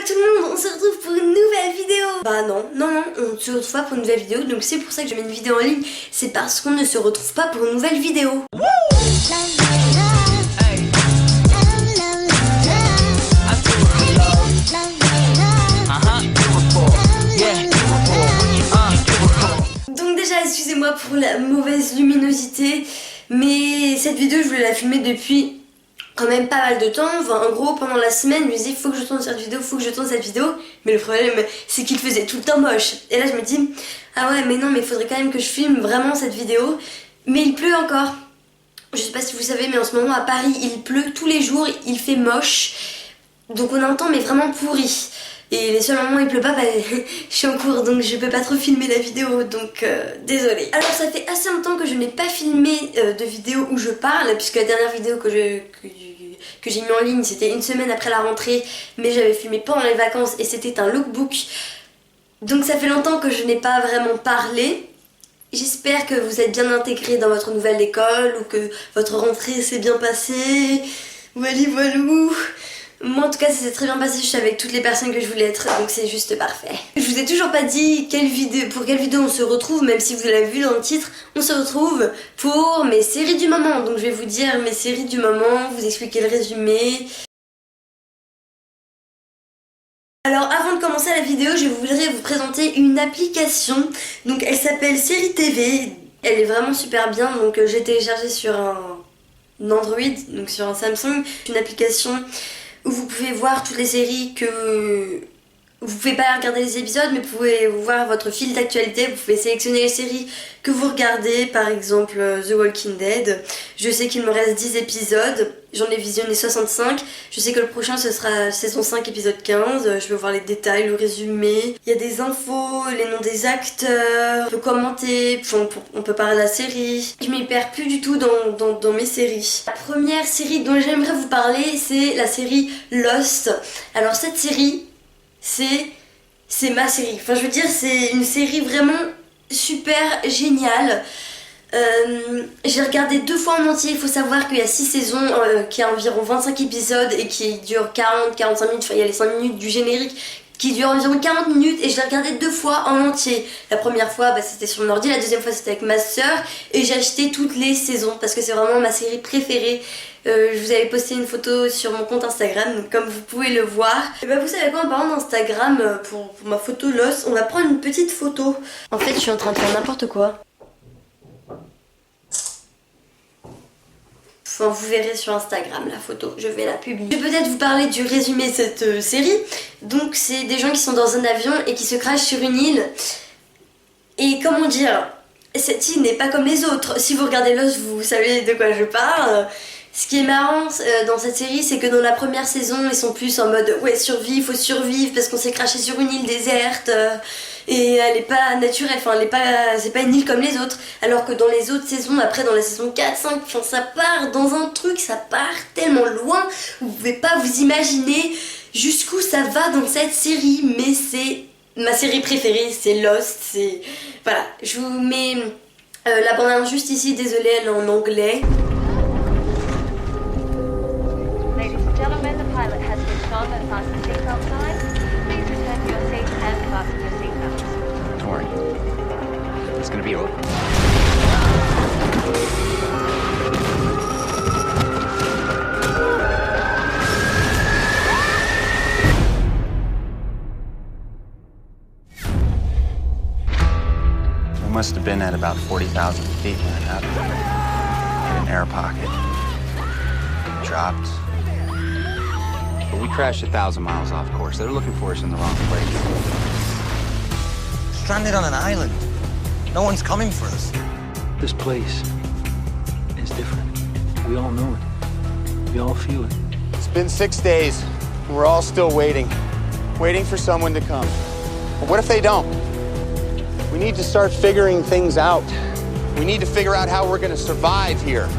tout le monde, on se retrouve pour une nouvelle vidéo. Bah non, on ne se retrouve pas pour une nouvelle vidéo, donc c'est pour ça que je mets une vidéo en ligne. C'est parce qu'on ne se retrouve pas pour une nouvelle vidéo. Donc déjà, excusez-moi pour la mauvaise luminosité, mais cette vidéo je voulais la filmer depuis quand même pas mal de temps. Enfin, en gros, pendant la semaine, je me disais faut que je tourne cette vidéo, mais le problème c'est qu'il faisait tout le temps moche. Et là je me dis ah ouais mais non, mais il faudrait quand même que je filme vraiment cette vidéo. Mais il pleut encore. Je sais pas si vous savez, mais en ce moment à Paris il pleut tous les jours, il fait moche. Donc on a un temps mais vraiment pourri. Et les seuls moments où il pleut pas, bah, je suis en cours donc je peux pas trop filmer la vidéo, donc désolée. Alors ça fait assez longtemps que je n'ai pas filmé de vidéo où je parle, puisque la dernière vidéo que j'ai mis en ligne c'était une semaine après la rentrée, mais j'avais filmé pendant les vacances et c'était un lookbook. Donc ça fait longtemps que je n'ai pas vraiment parlé. J'espère que vous êtes bien intégrés dans votre nouvelle école ou que votre rentrée s'est bien passée. Voilou. Moi en tout cas ça s'est très bien passé, je suis avec toutes les personnes que je voulais être, donc c'est juste parfait. Je vous ai toujours pas dit pour quelle vidéo on se retrouve, même si vous l'avez vu dans le titre, on se retrouve pour mes séries du moment. Donc je vais vous dire mes séries du moment, vous expliquer le résumé. Alors avant de commencer la vidéo, je voudrais vous présenter une application, donc elle s'appelle Série TV, elle est vraiment super bien, donc j'ai téléchargé sur un Android, donc sur un Samsung, une application où vous pouvez voir toutes les séries que... Vous pouvez pas regarder les épisodes, mais vous pouvez voir votre fil d'actualité, vous pouvez sélectionner les séries que vous regardez, par exemple The Walking Dead. Je sais qu'il me reste 10 épisodes, j'en ai visionné 65, je sais que le prochain ce sera saison 5 épisode 15, je peux voir les détails, le résumé, il y a des infos, les noms des acteurs, on peut commenter, on peut parler de la série. Je m'y perds plus du tout dans mes séries. La première série dont j'aimerais vous parler, c'est la série Lost. Alors cette série, c'est ma série. Enfin je veux dire c'est une série vraiment super géniale. J'ai regardé 2 fois en entier. Il faut savoir qu'il y a 6 saisons qui a environ 25 épisodes et qui durent 40-45 minutes. Enfin il y a les 5 minutes du générique qui dure environ 40 minutes et je l'ai regardé 2 fois en entier. La première fois c'était sur mon ordi, la deuxième fois c'était avec ma soeur et j'ai acheté toutes les saisons parce que c'est vraiment ma série préférée. Je vous avais posté une photo sur mon compte Instagram, donc comme vous pouvez le voir. Et bah vous savez quoi, en parlant d'Instagram, pour ma photo Lost, on va prendre une petite photo. En fait je suis en train de faire n'importe quoi. Enfin, vous verrez sur Instagram la photo, je vais la publier. Je vais peut-être vous parler du résumé de cette série. Donc c'est des gens qui sont dans un avion et qui se crachent sur une île. Et comment dire, cette île n'est pas comme les autres. Si vous regardez Lost, vous savez de quoi je parle. Ce qui est marrant dans cette série, c'est que dans la première saison, ils sont plus en mode ouais survie, faut survivre parce qu'on s'est craché sur une île déserte et elle est pas naturelle, enfin c'est pas une île comme les autres. Alors que dans les autres saisons, après dans la saison 4, 5, enfin, ça part dans un truc, ça part tellement loin, vous pouvez pas vous imaginer jusqu'où ça va dans cette série, mais c'est ma série préférée, c'est Lost, c'est... Voilà, je vous mets la bande-annonce juste ici, désolée elle est en anglais. Gentlemen, the pilot has switched on and fastened seatbelt signs. Please return to your seats and fasten your seatbelts. Don't worry. It's gonna be over. We must have been at about 40,000 feet when it happened. In an air pocket. Dropped. But we crashed 1,000 miles off course. They're looking for us in the wrong place. Stranded on an island. No one's coming for us. This place is different. We all know it. We all feel it. It's been 6 days, and we're all still waiting. Waiting for someone to come. But what if they don't? We need to start figuring things out. We need to figure out how we're gonna survive here.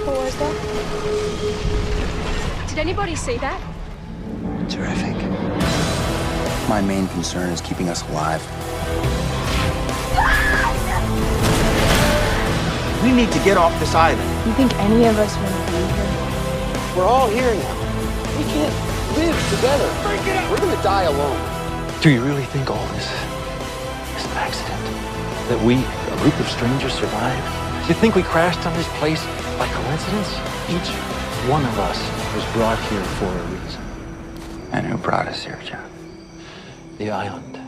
What was that? Did anybody see that? Terrific. My main concern is keeping us alive. We need to get off this island. You think any of us want to be here? We're all here now. together. We're gonna die alone. Do you really think all this is an accident? That we, a group of strangers, survived? Do you think we crashed on this place by coincidence? Each one of us was brought here for a reason. And who brought us here, John? The island.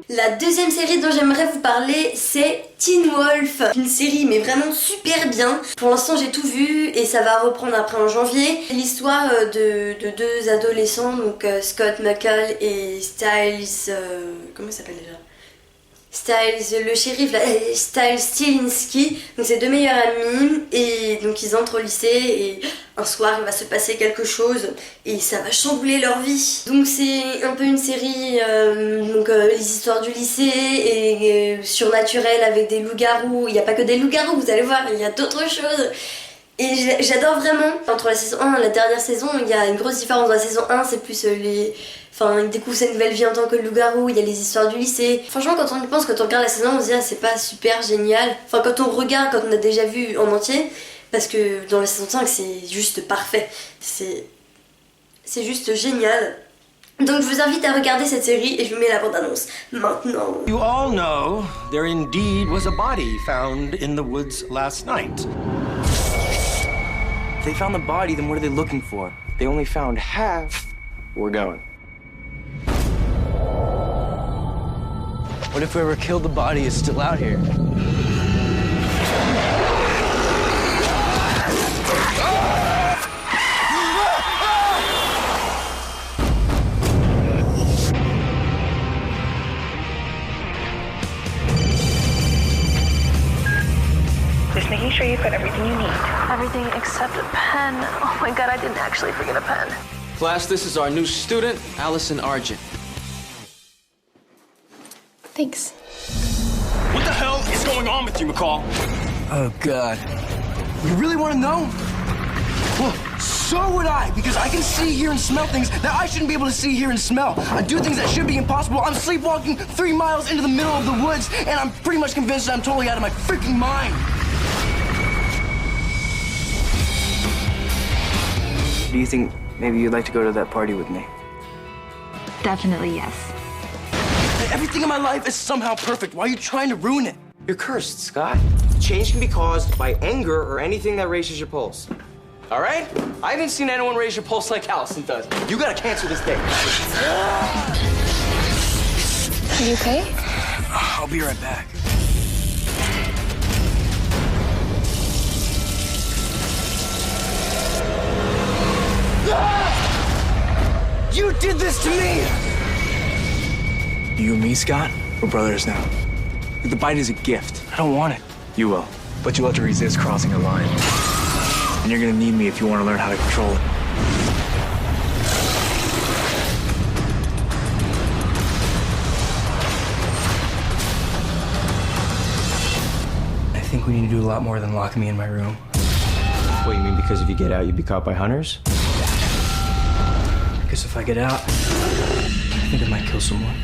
La deuxième série dont j'aimerais vous parler, c'est Teen Wolf. Une série mais vraiment super bien. Pour l'instant j'ai tout vu et ça va reprendre après en janvier. L'histoire de deux adolescents, donc Scott McCall et Styles... comment il s'appelle déjà ? Styles, le shérif, là, Styles Stilinski, donc c'est deux meilleurs amis et donc ils entrent au lycée et un soir il va se passer quelque chose et ça va chambouler leur vie. Donc c'est un peu une série, les histoires du lycée et surnaturelles avec des loups-garous. Il n'y a pas que des loups-garous, vous allez voir, il y a d'autres choses. Et j'adore vraiment. Entre la saison 1 et la dernière saison, il y a une grosse différence. Dans la saison 1, c'est plus il découvre sa nouvelle vie en tant que loup-garou, il y a les histoires du lycée. Franchement, quand on y pense, quand on regarde la saison, on se dit c'est pas super génial. Enfin, quand on regarde, quand on a déjà vu en entier, parce que dans la saison 5, c'est juste parfait. C'est juste génial. Donc je vous invite à regarder cette série et je vous mets la bande-annonce maintenant. You all know there indeed was a body found in the woods last night. If they found the body, then what are they looking for? They only found half. We're going. What if whoever killed the body is still out here? Just making sure you've got everything you need. Everything except a pen. Oh my god, I didn't actually forget a pen. Class, this is our new student, Allison Argent. Thanks. What the hell is going on with you, McCall? Oh, God. You really want to know? Well, so would I, because I can see, hear, and smell things that I shouldn't be able to see, hear, and smell. I do things that should be impossible. I'm sleepwalking 3 miles into the middle of the woods, and I'm pretty much convinced that I'm totally out of my freaking mind. Do you think maybe you'd like to go to that party with me? Definitely yes. Everything in my life is somehow perfect. Why are you trying to ruin it? You're cursed, Scott. Change can be caused by anger or anything that raises your pulse. All right? I haven't seen anyone raise your pulse like Allison does. You gotta cancel this date. Are you okay? I'll be right back. You did this to me! You and me, Scott, we're brothers now. The bite is a gift. I don't want it. You will, but you'll have to resist crossing a line. And you're gonna need me if you want to learn how to control it. I think we need to do a lot more than lock me in my room. What, you mean because if you get out, you'd be caught by hunters? Because if I get out, I think I might kill someone.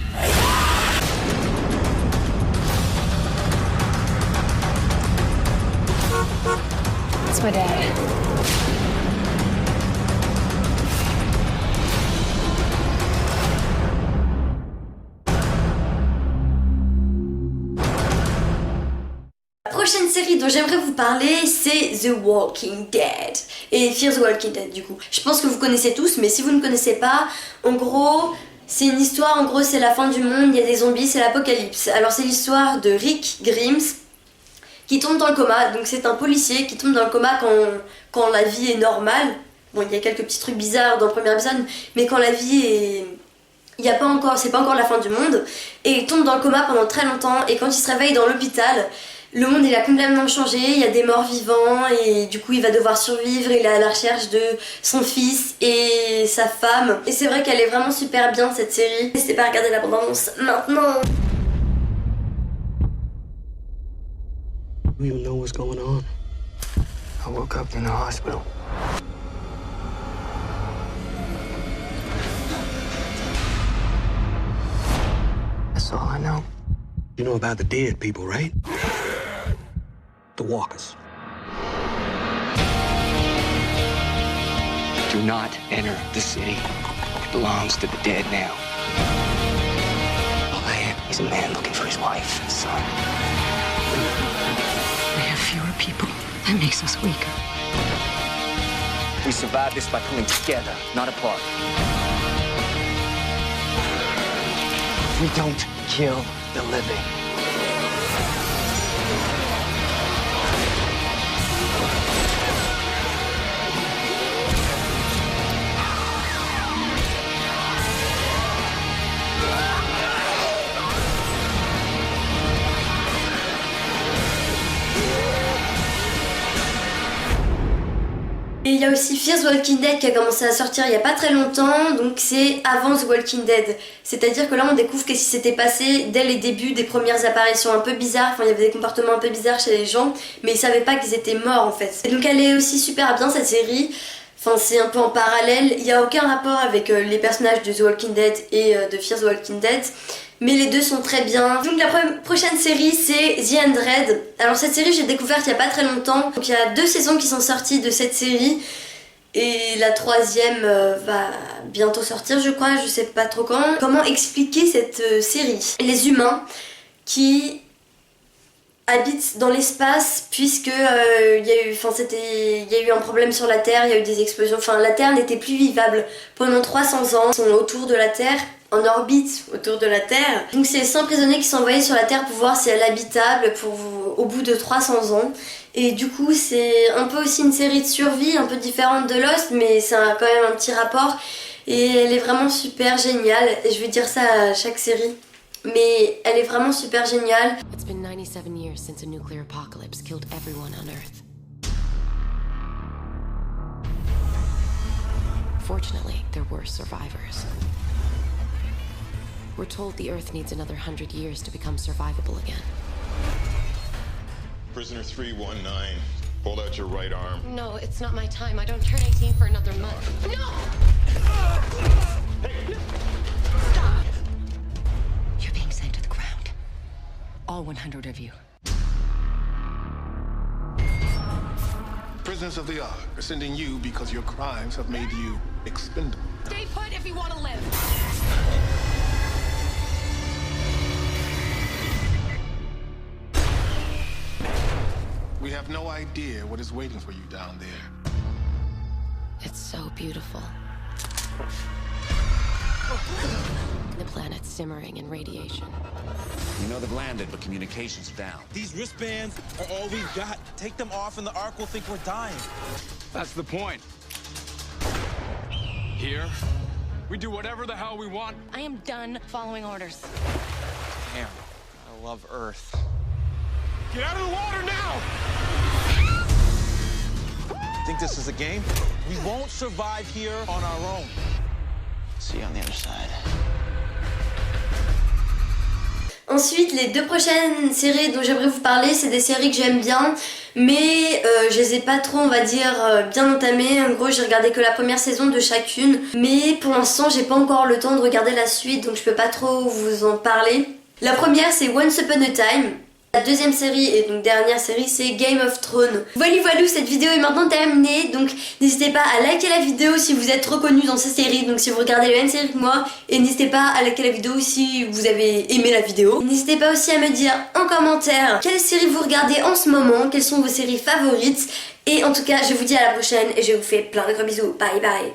It's my dad. La prochaine série dont j'aimerais vous parler, c'est The Walking Dead. Et Fear the Walking Dead, du coup. Je pense que vous connaissez tous, mais si vous ne connaissez pas, en gros, c'est une histoire, c'est la fin du monde, il y a des zombies, c'est l'apocalypse. Alors c'est l'histoire de Rick Grimes, qui tombe dans le coma. Donc c'est un policier qui tombe dans le coma quand la vie est normale. Bon, il y a quelques petits trucs bizarres dans le premier épisode, mais quand la vie est... c'est pas encore la fin du monde. Et il tombe dans le coma pendant très longtemps, et quand il se réveille dans l'hôpital, le monde il a complètement changé, il y a des morts vivants, et du coup il va devoir survivre, il est à la recherche de son fils et sa femme. Et c'est vrai qu'elle est vraiment super bien cette série. N'hésitez pas à regarder la bande-annonce maintenant. I don't even know what's going on. I woke up in the hospital. That's all I know. You know about the dead people, right? The walkers. Do not enter the city. It belongs to the dead now. All I am is a man looking for his wife and son. We have fewer people. That makes us weaker. We survive this by pulling together, not apart. We don't kill the living. Et il y a aussi Fear the Walking Dead qui a commencé à sortir il y a pas très longtemps, donc c'est avant The Walking Dead. C'est-à-dire que là on découvre qu'est-ce qui s'était passé dès les débuts des premières apparitions un peu bizarres, enfin il y avait des comportements un peu bizarres chez les gens, mais ils savaient pas qu'ils étaient morts en fait. Et donc elle est aussi super bien cette série, enfin c'est un peu en parallèle, il n'y a aucun rapport avec les personnages de The Walking Dead et de Fear the Walking Dead. Mais les deux sont très bien. Donc la prochaine série c'est The Undread. Alors cette série j'ai découverte il y a pas très longtemps. Donc il y a 2 saisons qui sont sorties de cette série. Et la 3e va bientôt sortir je crois, je sais pas trop quand. Comment expliquer cette série? Les humains qui habitent dans l'espace puisque il y a eu un problème sur la Terre, il y a eu des explosions. Enfin la Terre n'était plus vivable pendant 300 ans. Ils sont autour de la Terre, en orbite autour de la Terre. Donc c'est 100 prisonniers qui sont envoyés sur la Terre pour voir si elle est habitable au bout de 300 ans. Et du coup c'est un peu aussi une série de survie, un peu différente de Lost, mais c'est quand même un petit rapport. Et elle est vraiment super géniale, et je vais dire ça à chaque série. Mais elle est vraiment super géniale. It's been 97 years since a nuclear apocalypse killed everyone on Earth. Fortunately, there were survivors. We're told the Earth needs another 100 years to become survivable again. Prisoner 319, hold out your right arm. No, it's not my time. I don't turn 18 for another month. No! Stop! You're being sent to the ground. All 100 of you. Prisoners of the Ark are sending you because your crimes have made you expendable. Stay put if you want to live. We have no idea what is waiting for you down there. It's so beautiful. The planet's simmering in radiation. You know they've landed, but communications are down. These wristbands are all we've got. Take them off and the Ark will think we're dying. That's the point. Here, we do whatever the hell we want. I am done following orders. Damn, I love Earth. Get out of the water now! Think this is a game? We won't survive here on our own. See you on the other side. Ensuite, les 2 prochaines séries dont j'aimerais vous parler, c'est des séries que j'aime bien, mais je les ai pas trop, on va dire, bien entamées. En gros, j'ai regardé que la première saison de chacune, mais pour l'instant, j'ai pas encore le temps de regarder la suite, donc je peux pas trop vous en parler. La première, c'est Once Upon a Time. La deuxième série et donc dernière série c'est Game of Thrones. Voilà, cette vidéo est maintenant terminée, donc n'hésitez pas à liker la vidéo si vous êtes reconnu dans ces séries, donc si vous regardez la même série que moi, et n'hésitez pas à liker la vidéo si vous avez aimé la vidéo. N'hésitez pas aussi à me dire en commentaire quelle série vous regardez en ce moment, quelles sont vos séries favorites, et en tout cas je vous dis à la prochaine et je vous fais plein de gros bisous, bye bye.